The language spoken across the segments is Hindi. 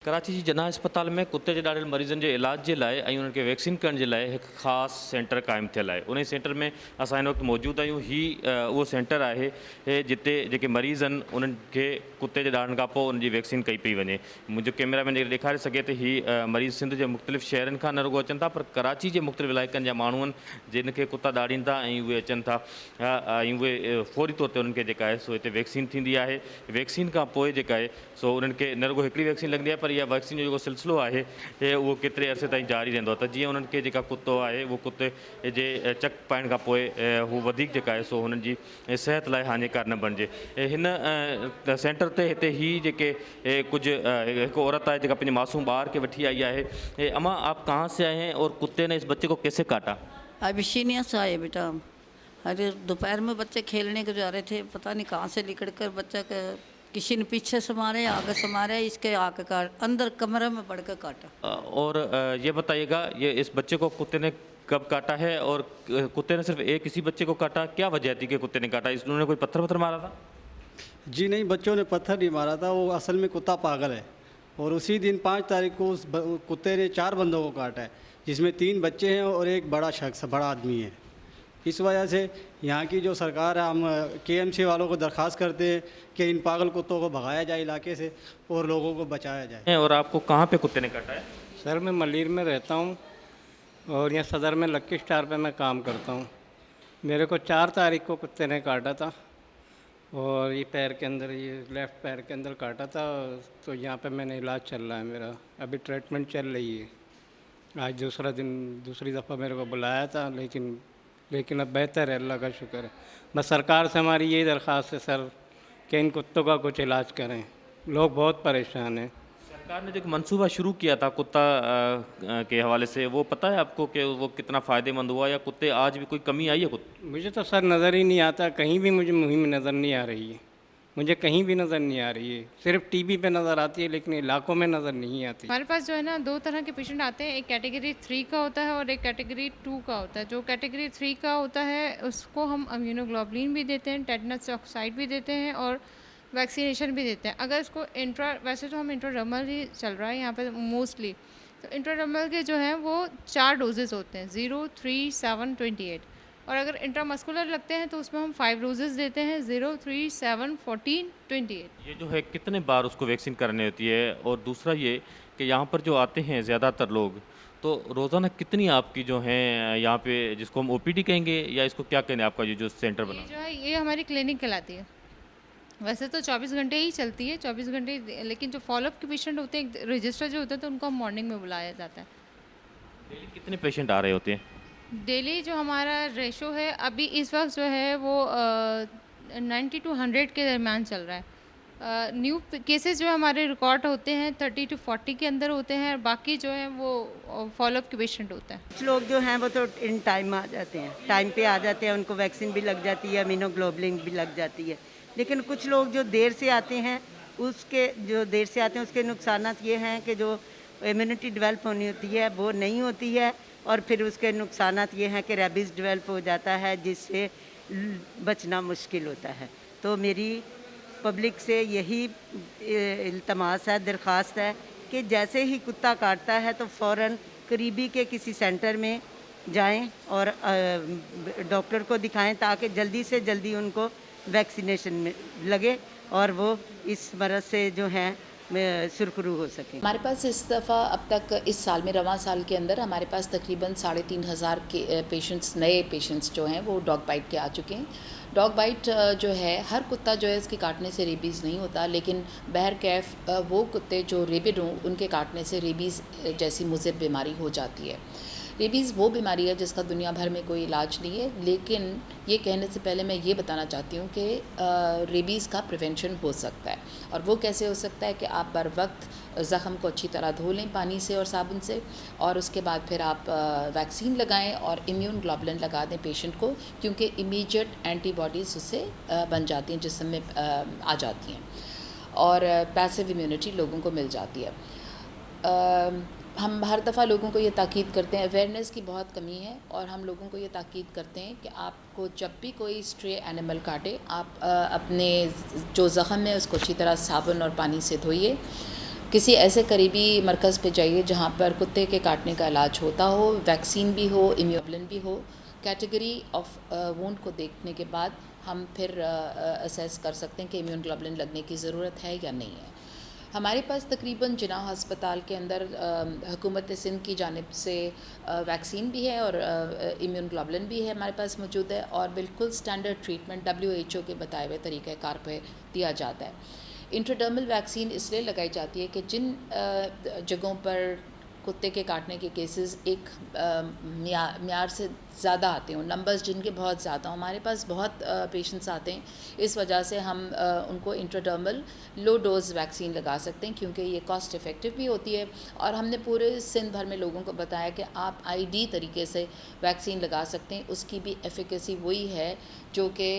कराची जी जना अस्पताल में कुत्ते जे ॾाढनि मरीज़नि जे इलाज जे लाइ ऐं उन्हनि खे वैक्सीन करण जे लाइ हिकु ख़ासि सेंटर क़ाइमु थियल आहे। उन सेंटर में असां हिन वक़्तु मौजूदु आहियूं। उहो सेंटर आहे जिते जेके मरीज़ आहिनि उन्हनि खे कुते जे ॾाढनि खां पोइ उन जी वैक्सीन कई पई वञे। मुंहिंजो कैमरामैन जेके ॾेखारे सघे त मरीज़ सिंध जे मुख़्तलिफ़ शहरनि खां न रुॻो अचनि था, पर कराची जे मुख़्तलिफ़ इलाइक़नि जा माण्हू आहिनि जिन खे कुता ॾाढ़ीनि था ऐं उहे अचनि था ऐं उहे फौरी तौर ते उन्हनि खे जेका आहे सो हिते वैक्सीन थींदी आहे। वैक्सीन खां पोइ जेका आहे सो उन्हनि खे न रुॻो हिकिड़ी वैक्सीन लॻंदी आहे, पर इहा वैक्सीन जो जेको सिलसिलो आहे उहो केतिरे अरसे ताईं जारी रहंदो आहे। त जीअं उन्हनि खे जेका कुतो आहे उहो कुते जे चक पाइण खां पोइ हू वधीक जेका आहे सो हुननि जी सिहत लाइ हानिकार न बणिजे। हिन सेंटर ते हिते जेके कुझु हिकु औरत आहे जेका पंहिंजे मासूम ॿार खे वठी आई आहे। अम्मा, आप कहाँ से आए हैं और कुत्ते ने इस बच्चे को कैसे काटा? अबिशीनिया से आए बेटा हम। अरे दोपहर में बच्चे खेलने को जा रहे थे, पता नहीं कहाँ से निकल कर बच्चा का किसी ने पीछे से मारे, आगे से मारे, इसके आके काट अंदर कमरे में पड़ के काटा। और ये बताइएगा, ये इस बच्चे को कुत्ते ने कब काटा है और कुत्ते ने सिर्फ एक किसी बच्चे को काटा? क्या वजह थी कि कुत्ते ने काटा? इन्होंने कोई पत्थर वत्थर मारा था? जी नहीं, बच्चों ने पत्थर नहीं मारा था। वो असल में कुत्ता पागल है और उसी दिन 5 तारीख को उस कुत्ते ने 4 बंदों को काटा है, जिसमें 3 बच्चे हैं और एक बड़ा शख्स, बड़ा आदमी है। इस वजह से यहाँ की जो सरकार है, हम केएमसी वालों को दरख्वास्त करते हैं कि इन पागल कुत्तों को भगाया जाए इलाके से और लोगों को बचाया जाए। और आपको कहाँ पे कुत्ते ने काटा है? सर, मैं मलिर में रहता हूँ और यहाँ सदर में लक्की स्टार पे मैं काम करता हूँ। मेरे को 4 तारीख को कुत्ते ने काटा था और ये पैर के अंदर, ये लेफ़्ट पैर के अंदर काटा था। तो यहाँ पे मैंने इलाज चल रहा है मेरा, अभी ट्रीटमेंट चल रही है। आज दूसरा दिन, दूसरी दफ़ा मेरे को बुलाया था, लेकिन अब बेहतर है, अल्लाह का शुक्र है। बस सरकार से हमारी यही दरख्वास्त है सर कि इन कुत्तों का कुछ इलाज करें, लोग बहुत परेशान हैं। सरकार ने जो एक मंसूबा शुरू किया था कुत्ता के हवाले से, वो पता है आपको कि वो कितना फ़ायदेमंद हुआ, या कुत्ते आज भी कोई कमी आई है कुत्ते? मुझे तो सर नज़र ही नहीं आता, कहीं भी मुझे मुहिम नज़र नहीं आ रही है, मुझे कहीं भी नज़र नहीं आ रही है। सिर्फ टीवी पे नज़र आती है, लेकिन इलाकों में नज़र नहीं आती। हमारे पास जो है ना 2 तरह के पेशेंट आते हैं, एक कैटेगरी 3 का होता है और एक कैटेगरी 2 का होता है। जो कैटेगरी 3 का होता है उसको हम इम्यूनोग्लोबुलिन भी देते हैं, टेटनस ऑक्साइड भी देते हैं और वैक्सीनेशन भी देते हैं। अगर इसको वैसे तो हम इंट्राडर्मल ही चल रहा है यहाँ पे मोस्टली, तो इंट्राडर्मल के जो हैं वो 4 डोजेज़ होते हैं, 0, 3, 7, 28। और अगर इंट्रामस्कुलर लगते हैं तो उसमें हम 5 डोजेज़ देते हैं, 0, 3, 7, 14, 28। ये जो है कितने बार उसको वैक्सीन करानी होती है? और दूसरा ये कि यहाँ पर जो आते हैं ज़्यादातर लोग, तो रोज़ाना कितनी आपकी जो हैं यहाँ पे, जिसको हम ओपीडी कहेंगे या इसको क्या कहेंगे, आपका ये जो सेंटर ये बना? जो है ये हमारी क्लिनिक कहलाती है। वैसे तो 24 घंटे ही चलती है, 24 घंटे, लेकिन जो फॉलोअप के पेशेंट होते हैं, रजिस्टर जो होता है, तो उनको हम मॉर्निंग में बुलाया जाता है। डेली कितने पेशेंट आ रहे होते हैं? डेली जो हमारा रेशो है अभी इस वक्त जो है वो 90 to 100 के दरमियान चल रहा है। न्यू केसेस जो हमारे रिकॉर्ड होते हैं 30 to 40 के अंदर होते हैं, और बाकी जो है वो फॉलोअप के पेशेंट होता है। कुछ लोग जो हैं वो तो इन टाइम आ जाते हैं, टाइम पे आ जाते हैं, उनको वैक्सीन भी लग जाती है, इम्यूनोग्लोबुलिन भी लग जाती है। लेकिन कुछ लोग जो देर से आते हैं, उसके नुकसानात ये हैं कि जो इम्यूनिटी डेवलप होनी होती है वो नहीं होती है, और फिर उसके नुकसानात ये हैं कि रेबीज़ डेवलप हो जाता है, जिससे बचना मुश्किल होता है। तो मेरी पब्लिक से यही इल्तमास है, दरख्वास्त है कि जैसे ही कुत्ता काटता है तो फ़ौरन करीबी के किसी सेंटर में जाएं और डॉक्टर को दिखाएं, ताकि जल्दी से जल्दी उनको वैक्सीनेशन में लगे और वो इस मरज़ से जो हैं सुरखरू हो सके। हमारे पास इस दफ़ा अब तक इस साल में, रवां साल के अंदर हमारे पास तकरीबन 3,500 के पेशेंट्स, नए पेशेंट्स जो हैं वो डॉग बाइट के आ चुके हैं। डॉग बाइट जो है, हर कुत्ता जो है इसके काटने से रेबीज़ नहीं होता, लेकिन बहरकैफ वो कुत्ते जो रेबिड हों उनके काटने से रेबीज़ जैसी मुज़र बीमारी हो जाती है। रेबीज़ वो बीमारी है जिसका दुनिया भर में कोई इलाज नहीं है, लेकिन ये कहने से पहले मैं ये बताना चाहती हूँ कि रेबीज़ का प्रिवेंशन हो सकता है। और वो कैसे हो सकता है कि आप बर वक्त ज़ख़म को अच्छी तरह धो लें पानी से और साबुन से, और उसके बाद फिर आप वैक्सीन लगाएं और इम्यून ग्लोबुलिन लगा दें पेशेंट को, क्योंकि इमीडिएट एंटीबॉडीज़ उससे बन जाती हैं, जिस्म में आ जाती हैं, और पैसिव इम्यूनिटी लोगों को मिल जाती है। हम हर दफ़ा लोगों को ये ताकीद करते हैं, अवेयरनेस की बहुत कमी है, और हम लोगों को ये ताकीद करते हैं कि आपको जब भी कोई स्ट्रे एनिमल काटे, आप अपने जो ज़ख़म है उसको अच्छी तरह साबुन और पानी से धोइए, किसी ऐसे करीबी मरकज़ पे जाइए जहाँ पर कुत्ते के काटने का इलाज होता हो, वैक्सीन भी हो, इम्यूनोग्लोबुलिन भी हो। कैटेगरी ऑफ वुंड को देखने के बाद हम फिर असेस कर सकते हैं कि इम्यूनोग्लोबुलिन लगने की ज़रूरत है या नहीं है। हमारे पास तकरीबन जिनाह अस्पताल के अंदर हुकूमत सिंध की जानिब से वैक्सीन भी है और इम्यूनोग्लोबुलिन भी है हमारे पास मौजूद है, और बिल्कुल स्टैंडर्ड ट्रीटमेंट WHO के बताए हुए तरीक़ाकार पे दिया जाता है। इंट्राडर्मल वैक्सीन इसलिए लगाई जाती है कि जिन जगहों पर कुत्ते के काटने के केसेस एक म्यार से ज़्यादा आते हों, नंबर्स जिनके बहुत ज़्यादा हों, हमारे पास बहुत पेशेंट्स आते हैं, इस वजह से हम उनको इंट्राडर्मल लो डोज़ वैक्सीन लगा सकते हैं, क्योंकि ये कॉस्ट इफ़ेक्टिव भी होती है। और हमने पूरे सिंध भर में लोगों को बताया कि आप ID तरीके से वैक्सीन लगा सकते हैं, उसकी भी एफिकेसी वही है जो कि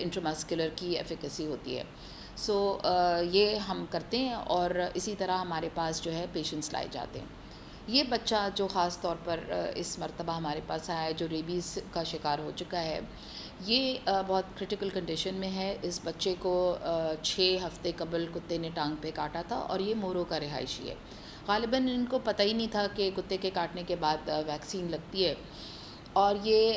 इंट्रामस्कुलर की एफिकेसी होती है। सो ये हम करते हैं, और इसी तरह हमारे पास जो है पेशेंट्स लाए जाते हैं। ये बच्चा जो ख़ास तौर पर इस मर्तबा हमारे पास आया है, जो रेबीज़ का शिकार हो चुका है, ये बहुत क्रिटिकल कंडीशन में है। इस बच्चे को 6 हफ़्ते कबल कुत्ते ने टांग पे काटा था, और ये मोरो का रिहायशी है। ग़ालिबन इनको पता ही नहीं था कि कुत्ते के काटने के बाद वैक्सीन लगती है, और ये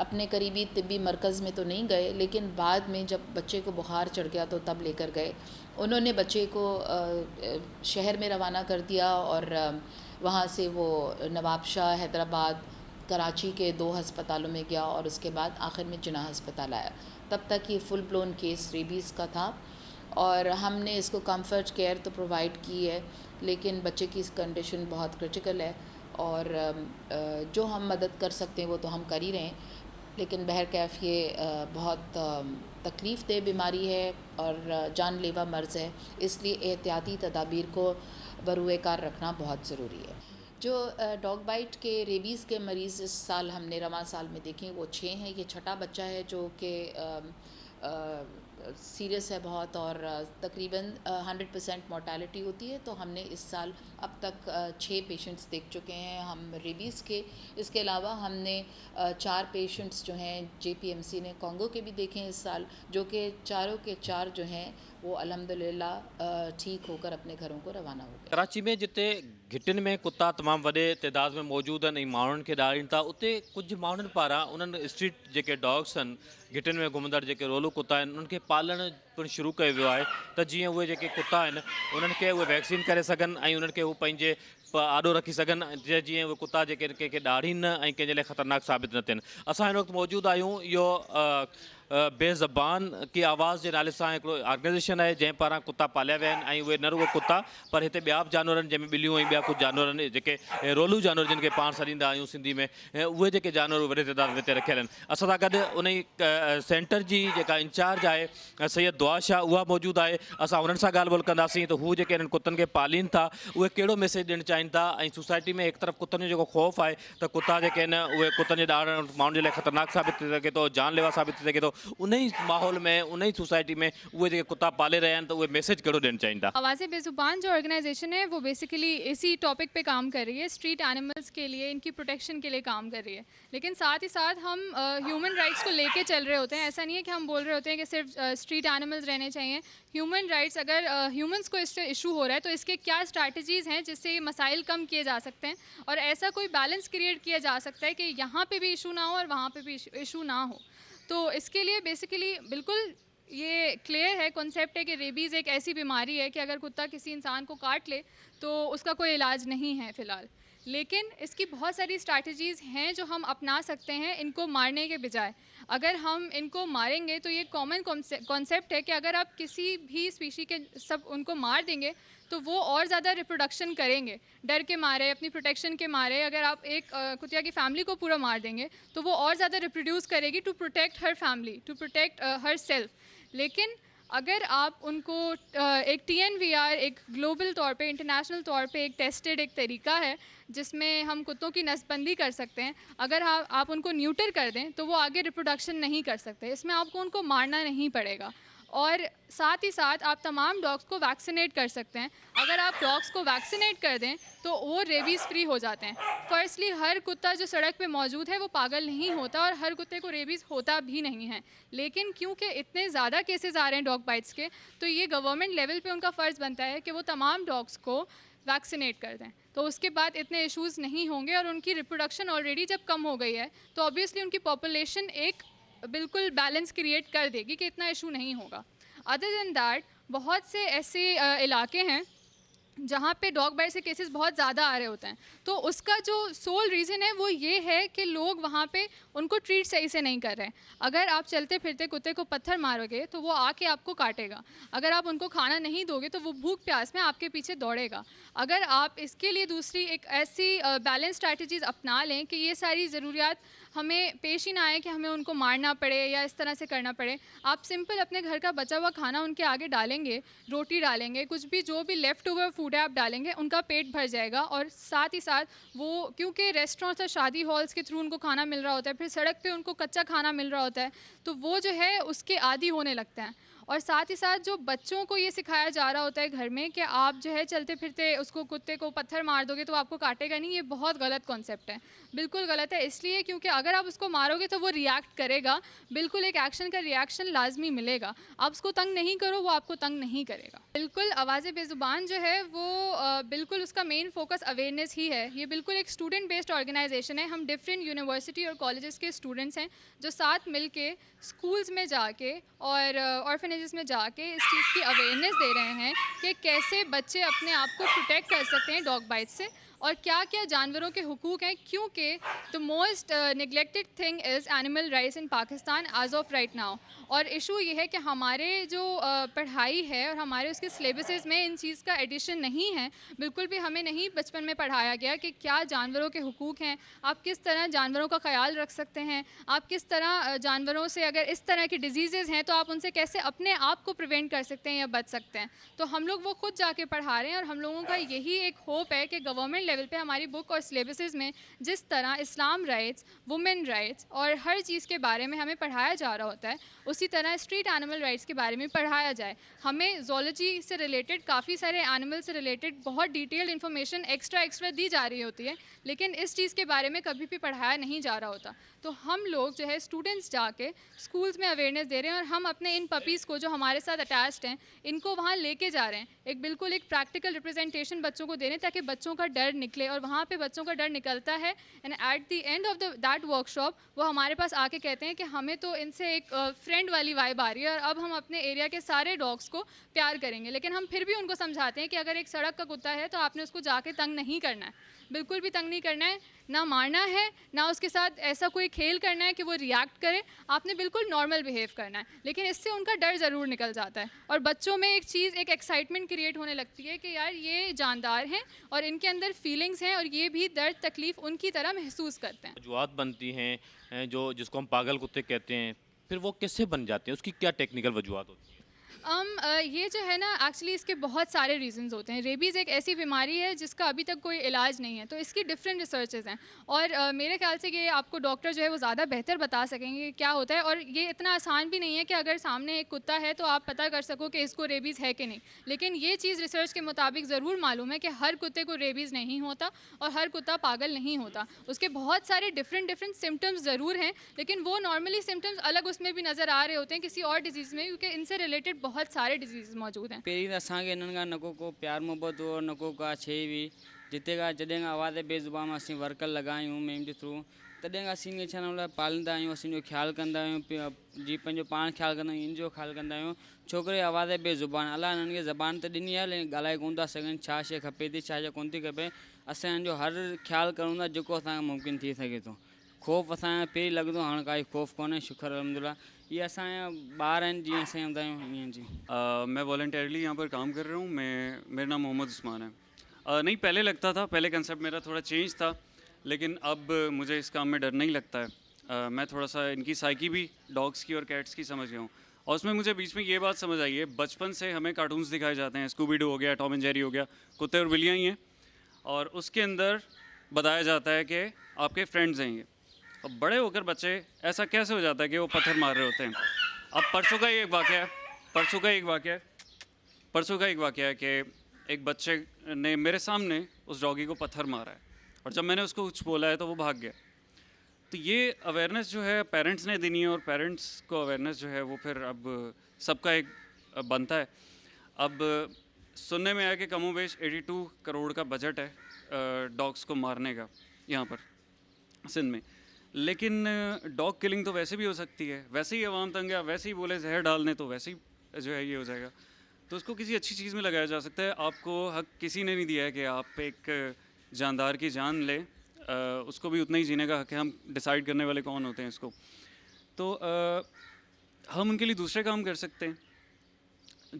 अपने करीबी तिब्बी मरकज़ में तो नहीं गए, लेकिन बाद में जब बच्चे को बुखार चढ़ गया तो तब लेकर गए। उन्होंने बच्चे को शहर में रवाना कर दिया, और वहाँ से वो नवाबशाह, हैदराबाद, कराची के 2 हस्पतालों में गया, और उसके बाद आखिर में जिनाह अस्पताल आया। तब तक ये फुल ब्लोन केस रेबीज़ का था, और हमने इसको कंफर्ट केयर तो प्रोवाइड की है, लेकिन बच्चे की कंडीशन बहुत क्रिटिकल है, और जो हम मदद कर सकते हैं वो तो हम कर ही रहे हैं। लेकिन बहरकैफ़ ये बहुत तकलीफ़ दह बीमारी है और जानलेवा मर्ज़ है, इसलिए एहतियाती तदाबीर को बरूए कार रखना बहुत ज़रूरी है। जो डॉग बाइट के रेबीज़ के मरीज़ इस साल हमने रवां साल में देखे वो 6 हैं। ये छठा बच्चा है जो कि सीरियस है बहुत, और तकरीबन 100% मोर्टालिटी होती है। तो हमने इस साल अब तक 6 पेशेंट्स देख चुके हैं हम रेबीज़ के। इसके अलावा हमने 4 पेशेंट्स जो हैं JPMC ने कॉन्गो के भी देखे हैं इस साल, जो कि चारों के 4 जो हैं वो अल्हम्दुलिल्लाह ठीक होकर अपने घरों को रवाना हो गए। कराची में जिते घिटिन में कुत्ता तमामु वॾे तइदाद में मौजूद आहिनि ऐं माण्हुनि खे ॾारीनि था, उते कुझु माण्हुनि पारां उन्हनि स्ट्रीट जेके डॉग्स आहिनि, घिटिन में घुमंदड़ जेके रोलू कुत्ता आहिनि, उन्हनि खे पालणु पिणु शुरू कयो वियो आहे, त जीअं उहे जेके कुत्ता आहिनि उन्हनि खे उहे वैक्सीन करे सघनि ऐं उन्हनि खे उहे पंहिंजे आॾो रखी सघनि, जीअं उहे कुत्ता जेके कंहिंखे ॾारीनि न ऐं कंहिंजे लाइ ख़तरनाक साबित न थियनि। असां हिन वक़्तु मौजूदु आहियूं, इहो बेज़बान की आवाज़ जे नाले सां हिकिड़ो ऑर्गेनाइज़ेशन आहे जंहिं पारां कुत्ता पालिया विया आहिनि, ऐं उहे न रुगो कुत्ता पर हिते ॿिया बि जानवर आहिनि, जंहिंमें ॿिलियूं ऐं ॿिया कुझु जानवर आहिनि जेके रोलू जानवर जिन खे पाण सॾींदा आहियूं सिंधी में, उहे जेके जानवर वॾे तइदाद में हिते रखियल आहिनि। असां सां गॾु उन सेंटर जी जेका इंचार्ज आहे सैयद दुआ शाह, उहा मौजूदु आहे। असां उन्हनि सां ॻाल्हि ॿोल कंदासीं त हू जेके इन्हनि कुतनि खे पालीनि था उहे कहिड़ो मैसेज ॾियणु चाहिनि था, ऐं सोसाइटी में हिकु तरफ़ कुतनि जो जेको ख़ौफ़ आहे त कुत्ता जेके आहिनि उहे कुतनि जे ॾाढ़ण माण्हुनि जे लाइ ख़तरनाक साबित थी सघे थो, जानलेवा साबित थी सघे थो, उन ई माहौल में उन ही सोसाइटी में उहे जेके कुत्ता पाले रहे हैं तो उहे मैसेज कहिड़ो ॾियणु चाहिनि था? आवाज़ बेज़ुबान जो ऑर्गेनाइजेशन है वो बेसिकली इसी टॉपिक पे काम कर रही है, स्ट्रीट एनिमल्स के लिए, इनकी प्रोटेक्शन के लिए काम कर रही है। लेकिन साथ ही साथ हम ह्यूमन राइट्स को लेके चल रहे होते हैं। ऐसा नहीं है कि हम बोल रहे होते हैं कि सिर्फ स्ट्रीट एनिमल्स रहने चाहिए। ह्यूमन राइट्स, अगर ह्यूमंस को इससे इशू हो रहा है तो इसके क्या स्ट्रैटेजीज़ हैं जिससे ये मसाइल कम किए जा सकते हैं, और ऐसा कोई बैलेंस क्रिएट किया जा सकता है कि यहाँ पे भी इशू ना हो और वहाँ पे भी इशू ना हो। तो इसके लिए बेसिकली बिल्कुल ये क्लियर है, कॉन्सेप्ट है कि रेबीज़ एक ऐसी बीमारी है कि अगर कुत्ता किसी इंसान को काट ले तो उसका कोई इलाज नहीं है फ़िलहाल, लेकिन इसकी बहुत सारी स्ट्रैटेजीज़ हैं जो हम अपना सकते हैं इनको मारने के बजाय। अगर हम इनको मारेंगे तो ये कॉमन कॉन्सेप्ट है कि अगर आप किसी भी स्पीशी के सब उनको मार देंगे तो वो और ज़्यादा रिप्रोडक्शन करेंगे, डर के मारे, अपनी प्रोटेक्शन के मारे। अगर आप एक कुतिया की फैमिली को पूरा मार देंगे तो वो और ज़्यादा रिप्रोड्यूस करेगी to protect her family, to protect herself. लेकिन अगर आप उनको एक TNVR एक ग्लोबल तौर पे, इंटरनेशनल तौर पे एक टेस्टेड एक तरीका है जिसमें हम कुत्तों की नस्बंदी कर सकते हैं। अगर आप उनको न्यूटर कर दें तो वो आगे रिप्रोडक्शन नहीं कर सकते, इसमें आपको उनको मारना नहीं पड़ेगा। और साथ ही साथ आप तमाम डॉग्स को वैक्सीनेट कर सकते हैं। अगर आप डॉग्स को वैक्सीनेट कर दें तो वो रेबीज़ फ्री हो जाते हैं। फर्स्टली, हर कुत्ता जो सड़क पे मौजूद है वो पागल नहीं होता और हर कुत्ते को रेबीज़ होता भी नहीं है, लेकिन क्योंकि इतने ज़्यादा केसेस आ रहे हैं डॉग बाइट्स के, तो ये गवर्नमेंट लेवल पे उनका फ़र्ज़ बनता है कि वो तमाम डॉग्स को वैक्सीनेट कर दें, तो उसके बाद इतने इश्यूज़ नहीं होंगे। और उनकी रिप्रोडक्शन ऑलरेडी जब कम हो गई है तो ऑब्वियसली उनकी पॉपुलेशन एक बिल्कुल बैलेंस क्रिएट कर देगी कि इतना इशू नहीं होगा। अदर देन दैट, बहुत से ऐसे इलाके हैं जहाँ पे डॉग बाइट से केसेस बहुत ज़्यादा आ रहे होते हैं, तो उसका जो सोल रीज़न है वो ये है कि लोग वहाँ पे उनको ट्रीट सही से नहीं कर रहे हैं। अगर आप चलते फिरते कुत्ते को पत्थर मारोगे तो वो आके आपको काटेगा। अगर आप उनको खाना नहीं दोगे तो वो भूख प्यास में आपके पीछे दौड़ेगा। अगर आप इसके लिए दूसरी एक ऐसी बैलेंस स्ट्रैटेजीज़ अपना लें कि ये सारी ज़रूरियात हमें पेश ही ना आए कि हमें उनको मारना पड़े या इस तरह से करना पड़े, आप सिंपल अपने घर का बचा हुआ खाना उनके आगे डालेंगे, रोटी डालेंगे, कुछ भी जो भी लेफ़्ट ओवर फूड है आप डालेंगे, उनका पेट भर जाएगा। और साथ ही साथ वो, क्योंकि रेस्टोरेंट्स और शादी हॉल्स के थ्रू उनको खाना मिल रहा होता है, फिर सड़क पे उनको कच्चा खाना मिल रहा होता है, तो वो जो है उसके आदी होने लगते हैं। और साथ ही साथ जो बच्चों को ये सिखाया जा रहा होता है घर में कि आप जो है चलते फिरते उसको, कुत्ते को पत्थर मार दोगे तो आपको काटेगा नहीं, ये बहुत गलत कॉन्सेप्ट है, बिल्कुल गलत है। इसलिए क्योंकि अगर आप उसको मारोगे तो वो रिएक्ट करेगा, बिल्कुल एक एक्शन का रिएक्शन लाजमी मिलेगा। आप उसको तंग नहीं करो, वो आपको तंग नहीं करेगा। बिल्कुल आवाज़ बेज़ुबान जो है वो बिल्कुल उसका मेन फोकस अवेयरनेस ही है। ये बिल्कुल एक स्टूडेंट बेस्ड ऑर्गेनाइजेशन है। हम डिफरेंट यूनिवर्सिटी और कॉलेजेस के स्टूडेंट्स हैं जो साथ मिल के स्कूल्स में जाके और ऑर्फनेजेस में जाके इस चीज़ की अवेयरनेस दे रहे हैं कि कैसे बच्चे अपने आप को प्रोटेक्ट कर सकते हैं डॉग बाइट से और क्या क्या जानवरों के हुकूक हैं, क्योंकि the most neglected thing is animal rights in Pakistan as of right now. और इशू ये है कि हमारे जो पढ़ाई है और हमारे उसके सिलेबसेस में इन चीज़ का एडिशन नहीं है, बिल्कुल भी हमें नहीं बचपन में पढ़ाया गया कि क्या जानवरों के हुकूक हैं, आप किस तरह जानवरों का ख्याल रख सकते हैं, आप किस तरह जानवरों से अगर इस तरह की डिजीज़ेज़ हैं तो आप उनसे कैसे अपने आप को प्रिवेंट कर सकते हैं या बच सकते हैं। तो हम लोग वो खुद जाके पढ़ा रहे हैं और हम लोगों का यही एक होप है कि गवर्नमेंट लेवल पे हमारी बुक और सिलेबसेस में जिस तरह इस्लाम राइट्स, वुमेन राइट्स और हर चीज़ के बारे में हमें पढ़ाया जा रहा होता है, उसी तरह स्ट्रीट एनिमल राइट्स के बारे में पढ़ाया जाए। हमें ज़ूलॉजी से रिलेटेड काफ़ी सारे एनिमल से रिलेटेड बहुत डिटेल्ड इन्फॉर्मेशन एक्स्ट्रा दी जा रही होती है, लेकिन इस चीज़ के बारे में कभी भी पढ़ाया नहीं जा रहा होता। तो हम लोग जो है स्टूडेंट्स जाके स्कूल्स में अवेयरनेस दे रहे हैं और हम अपने इन पपीज़ को जो हमारे साथ अटैच्ड हैं इनको वहाँ लेके जा रहे हैं, एक बिल्कुल एक प्रैक्टिकल रिप्रेजेंटेशन बच्चों को दे रहे हैं ताकि बच्चों का डर निकले। और वहाँ पे बच्चों का डर निकलता है and at the end of that workshop वो हमारे पास आके कहते हैं कि हमें तो इनसे एक फ्रेंड वाली वाइब आ रही है और अब हम अपने एरिया के सारे डॉग्स को प्यार करेंगे। लेकिन हम फिर भी उनको समझाते हैं कि अगर एक सड़क का कुत्ता है तो आपने उसको जाके तंग नहीं करना है, बिल्कुल भी तंग नहीं करना है, ना मारना है, ना उसके साथ ऐसा कोई खेल करना है कि वो रिएक्ट करे, आपने बिल्कुल नॉर्मल बिहेव करना है। लेकिन इससे उनका डर ज़रूर निकल जाता है और बच्चों में एक चीज़, एक एक्साइटमेंट क्रिएट होने लगती है कि यार ये जानदार हैं और इनके अंदर फीलिंग्स हैं और ये भी दर्द तकलीफ़ उनकी तरह महसूस करते हैं। वजूहत बनती हैं जो जिसको हम पागल कुत्ते कहते हैं, फिर वो कैसे बन जाते हैं, उसकी क्या टेक्निकल वजूहत होती है? ये जो है ना, एक्चुअली इसके बहुत सारे रीजंस होते हैं। रेबीज़ एक ऐसी बीमारी है जिसका अभी तक कोई इलाज नहीं है, तो इसकी डिफरेंट रिसर्चेज हैं और मेरे ख्याल से ये आपको डॉक्टर जो है वो ज़्यादा बेहतर बता सकेंगे कि क्या होता है। और ये इतना आसान भी नहीं है कि अगर सामने एक कुत्ता है तो आप पता कर सको कि इसको रेबीज़ है कि नहीं। लेकिन ये चीज़ रिसर्च के मुताबिक ज़रूर मालूम है कि हर कुत्ते को रेबीज़ नहीं होता और हर कुत्ता पागल नहीं होता। उसके बहुत सारे डिफरेंट सिम्टम्स ज़रूर हैं, लेकिन वो नॉर्मली सिम्टम्स अलग उसमें भी नज़र आ रहे होते हैं किसी और डिजीज़ में, क्योंकि इनसे रिलेटेड बहुत सारे डिजीज़ मौजूद हैं। पहिरीं त असांखे इन्हनि खां न को प्यार मोहबत हो, न को का शइ हुई, जिते खां जॾहिं खां आवाज़ बेज़ुबान में असीं वर्कर लॻायूं मेम जे थ्रू, तॾहिं खां असीं छा न पालींदा आहियूं, असीं जो ख़्यालु कंदा आहियूं, जी पंहिंजो पाण ख़्यालु कंदा आहियूं, इन जो ख़्यालु कंदा आहियूं। छोकिरे आवाज़ बेज़ुबान, अलाह हिननि खे ज़बान त ॾिनी आहे, लेकिन ॻाल्हाए कोन था सघनि, छा शइ खपे थी, छा शइ कोन थी खपे। असां हिन जो हर ख़्यालु करूं था जेको असांखे मुमकिन थी सघे थो। ख़ौफ़ असांजो पहिरीं लॻंदो, हाणे काई ख़ौफ़ कोन्हे, शुक्र अल्हम्दुलिल्लाह। ये असांजा ॿार आहिनि जीअं असां हूंदा आहियूं ईअं जी। मैं वॉलंटियरली यहाँ पर काम कर रहा हूँ। मेरा नाम मोहम्मद उस्मान है। नहीं, पहले लगता था, पहले कंसेप्ट मेरा थोड़ा चेंज था, लेकिन अब मुझे इस काम में डर नहीं लगता है। मैं थोड़ा सा इनकी साइकी भी डॉग्स की और कैट्स की समझ गया हूँ। और उसमें मुझे बीच में ये बात समझ आई है, बचपन से हमें कार्टून्स दिखाए जाते हैं, स्कूबी डू हो गया, टॉम एंड जेरी हो गया, कुत्ते और बिल्लियाँ ही हैं, और उसके अंदर बताया जाता है कि आपके फ्रेंड्स हैं ये। अब बड़े होकर बच्चे ऐसा कैसे हो जाता है कि वो पत्थर मार रहे होते हैं। अब परसों का ये एक वाक़या है, परसों का एक वाक़या है कि एक बच्चे ने मेरे सामने उस डॉगी को पत्थर मारा है, और जब मैंने उसको कुछ बोला है तो वो भाग गया। तो ये अवेयरनेस जो है पेरेंट्स ने देनी है, और पेरेंट्स को अवेयरनेस जो है वो फिर अब सबका एक बनता है। अब सुनने में आया कि कमोबेश 82 करोड़ का बजट है डॉग्स को मारने का यहाँ पर सिंध में, लेकिन डॉग किलिंग तो वैसे भी हो सकती है, वैसे ही अवाम तंग है, वैसे ही बोले जहर डालने तो वैसे ही जो है ये हो जाएगा। तो उसको किसी अच्छी चीज़ में लगाया जा सकता है। आपको हक किसी ने नहीं दिया है कि आप एक जानदार की जान लें, उसको भी उतना ही जीने का हक है। हम डिसाइड करने वाले कौन होते हैं इसको। तो हम उनके लिए दूसरे काम कर सकते हैं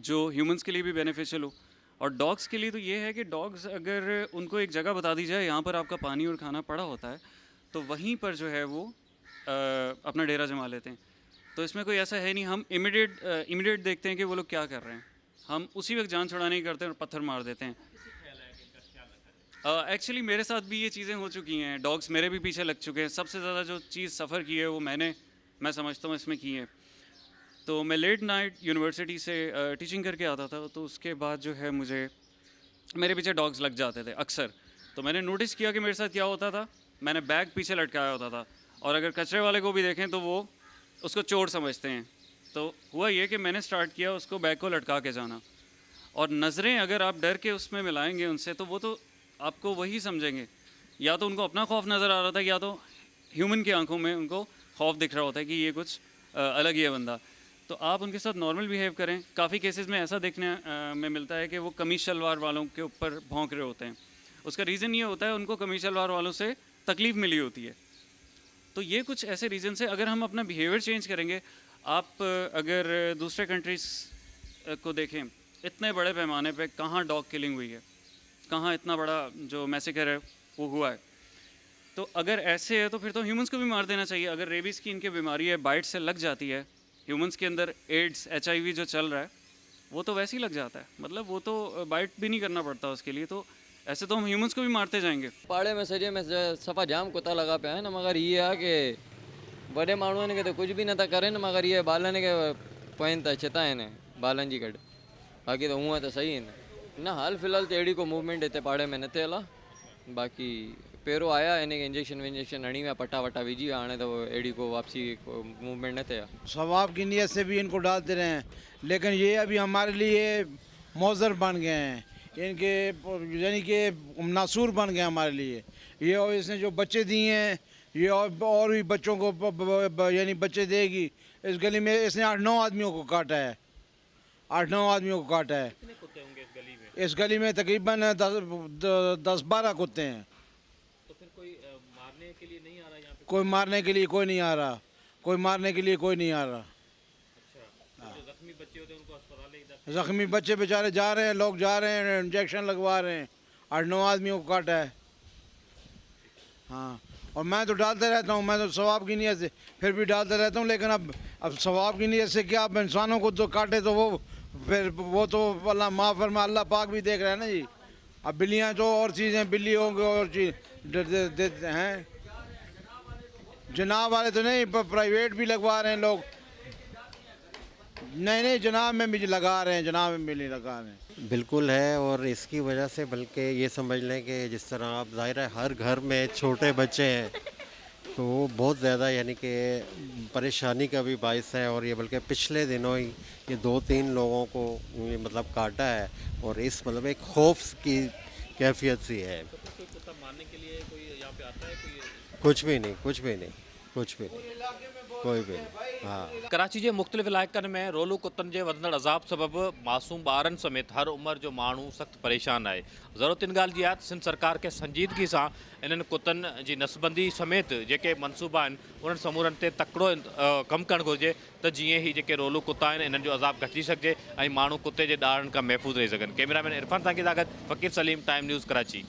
जो ह्यूमंस के लिए भी बेनिफिशियल हो। और डॉग्स के लिए तो ये है कि डॉग्स अगर उनको एक जगह बता दी जाए यहाँ पर आपका पानी और खाना पड़ा होता है, तो वहीं पर जो है वो अपना डेरा जमा लेते हैं। तो इसमें कोई ऐसा है नहीं हम इमीडिएट देखते हैं कि वो लोग क्या कर रहे हैं, हम उसी वक्त जान छुड़ाने की करते हैं और पत्थर मार देते हैं। एक्चुअली मेरे साथ भी ये चीज़ें हो चुकी हैं, डॉग्स मेरे भी पीछे लग चुके हैं। सबसे ज़्यादा जो चीज़ सफ़र की है वो मैं समझता हूँ इसमें की है। तो मैं लेट नाइट यूनिवर्सिटी से टीचिंग करके आता था, तो उसके बाद जो है मेरे पीछे डॉग्स लग जाते थे अक्सर। तो मैंने नोटिस किया कि मेरे साथ क्या होता था, मैंने बैग पीछे लटकाया होता था, और अगर कचरे वाले को भी देखें तो वो उसको चोर समझते हैं। तो हुआ ये कि मैंने स्टार्ट किया उसको बैग को लटका के जाना, और नज़रें अगर आप डर के उसमें मिलाएंगे उनसे, तो वो तो आपको वही समझेंगे। या तो उनको अपना खौफ नज़र आ रहा था, या तो ह्यूमन की आंखों में उनको खौफ दिख रहा होता है कि ये कुछ अलग ही है बंदा। तो आप उनके साथ नॉर्मल बिहेव करें। काफ़ी केसेस में ऐसा देखने में मिलता है कि वो कमीज शलवार वालों के ऊपर भौंक रहे होते हैं। उसका रीज़न ये होता है उनको कमीज शलवार वालों से तकलीफ़ मिली होती है। तो ये कुछ ऐसे रीज़न से अगर हम अपना बिहेवियर चेंज करेंगे। आप अगर दूसरे कंट्रीज़ को देखें, इतने बड़े पैमाने पे कहाँ डॉग किलिंग हुई है, कहाँ इतना बड़ा जो मैसेकर है वो हुआ है। तो अगर ऐसे है तो फिर तो ह्यूमंस को भी मार देना चाहिए। अगर रेबीज़ की इनकी बीमारी है, बाइट से लग जाती है, ह्यूमंस के अंदर एड्स HIV जो चल रहा है वो तो वैसे ही लग जाता है, मतलब वो तो बाइट भी नहीं करना पड़ता उसके लिए। तो ऐसे तो हम ह्यूमंस को भी मारते जाएंगे। पाड़े में सजे में सफ़ा जाम कुत्ता लगा पिया है ना, मगर ये है कि बड़े माण्हू ने तो कुछ भी नथा करे न, मगर ये बालन के पोइन था चिता है बालन जी गड। बाक़ी तो हूँ तो सही है न हाल फ़िलहाल तो अड़ी को मूवमेंट हिते पाड़े में न थे हला। बाक़ी पहिरों आया इन इंजेक्शन विंजेक्शन हणी हुआ, पटा वटा विझी हुआ, हाणे तो अड़ी को वापसी मूवमेंट न थे। सवाब की नीयत से भी इनको डालते रहे हैं, लेकिन ये अभी हमारे लिए मौजर बन गए हैं, इनके यानी कि नासूर बन गए हमारे लिए। ये और इसने जो बच्चे दिए हैं, ये और भी बच्चों को यानी बच्चे देगी। इस गली में इसने 8-9 आदमियों को काटा है, 8-9 आदमियों को काटा है। इस गली में तकरीबन 10-12 कुत्ते हैं। तो फिर कोई मारने के लिए नहीं आ रहा यहाँ पे? कोई मारने के लिए कोई नहीं आ रहा, कोई मारने के लिए कोई नहीं आ रहा। अच्छा, जो जख्मी बच्चे होते हैं उनको अस्पताल ले जाते जख्मी बच्चे बेचारे जा रहे हैं, लोग जा रहे हैं, इंजेक्शन लगवा रहे हैं। 8-9 आदमियों को काटा है। हाँ, और मैं तो डालते रहता हूँ, मैं तो सवाब की नीयत से फिर भी डालते रहता हूँ। लेकिन अब सवाब की नीयत से क्या, अब इंसानों को तो काटे तो वो तो अल्लाह माफ़ फरमा, अल्लाह पाक भी देख रहे हैं ना जी। अब बिल्लियाँ तो और चीज़ें, बिल्ली होंगे और चीज़ देते हैं। जनाब वाले तो नहीं, प्राइवेट भी लगवा रहे हैं लोग। नहीं जनाब में भी लगा रहे हैं, जनाब में भी नहीं लगा रहे हैं। बिल्कुल है, और इसकी वजह से बल्कि ये समझ लें कि जिस तरह आप ज़ाहिर है हर घर में छोटे बच्चे हैं, तो वो बहुत ज़्यादा यानी कि परेशानी का भी बायस है। और ये बल्कि पिछले दिनों ही ये 2-3 लोगों को ये मतलब काटा है, और इस मतलब एक खौफ की कैफियत सी है। तो कोई कुत्ता मारने के लिए कोई यहाँ पे आता है? कुछ भी नहीं, कोई भी नहीं। हाँ, कराची के मुख़्तलिफ़ इलाइक़नि में रोलू कुत्तनि जे वधंदड़ अज़ाब सबबि मासूम ॿारनि समेत हर उमिरि जो माण्हू सख़्तु परेशान आहे। ज़रूरत इन ॻाल्हि जी आहे त सिंध सरकार खे संजीदगी सां इन्हनि कुत्तनि जी नसबंदी समेत जेके मनसूबा आहिनि उन्हनि समूरनि ते तकिड़ो कमु करणु घुरिजे, त जीअं ई जेके रोलू कुत्ता आहिनि इन्हनि जो अज़ाब घटिजी सघिजे ऐं माण्हू कुत्ते जे ॾाड़नि खां महफ़ूज़ रही सघनि। कैमरामैन इरफान ताक़ी सां गॾु फ़कीर सलीम, टाइम न्यूज़ कराची।